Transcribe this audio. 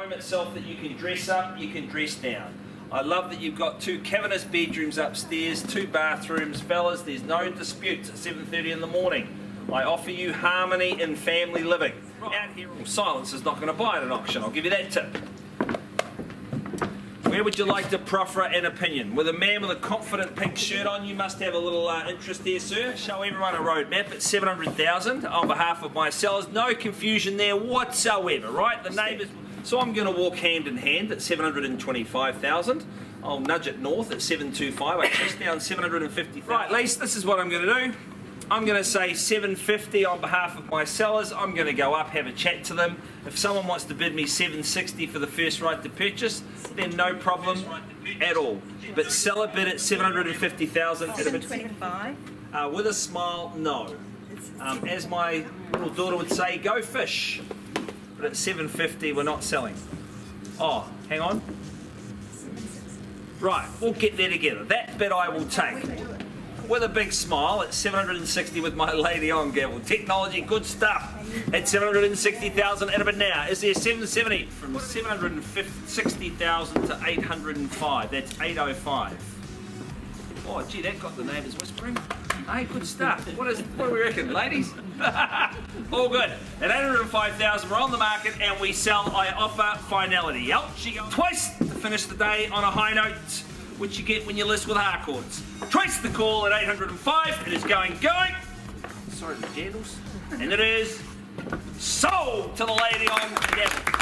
home itself that you can dress up, you can dress down. I love that you've got 2 cavernous bedrooms upstairs, 2 bathrooms. Fellas, there's no disputes at 7:30 in the morning. I offer you harmony in family living. Out here, silence is not going to buy at an auction, I'll give you that tip. Where would you like to proffer an opinion? With a man with a confident pink shirt on, you must have a little interest there, sir. Show everyone a road map at 700,000 on behalf of my sellers. No confusion there whatsoever, right? The neighbours. So I'm going to walk hand in hand at 725,000. I'll nudge it north at 725. I chase down 750,000. Right, Lise, this is what I'm going to do. I'm going to say 750 on behalf of my sellers. I'm going to go up, have a chat to them. If someone wants to bid me 760 for the first right to purchase, then no problem at all. But seller bid at 750,000. 725. With a smile, no. As my little daughter would say, go fish. But at 750, we're not selling. Oh, hang on. Right, we'll get there together. That bid I will take. With a big smile at 760 with my lady on gavel. Technology, good stuff. At 760,000 at a bid now. Is there 770? From 760,000 to 805. That's 805. Oh, gee, that got the neighbours whispering. Hey, good stuff. What do we reckon, ladies? All good. At 805,000, we're on the market and we sell. I offer finality. Out she goes. Twice to finish the day on a high note, which you get when you list with Harcourts. Twice the call at 805. It is going. Sorry, the jandals. And it is sold to the lady on gavel.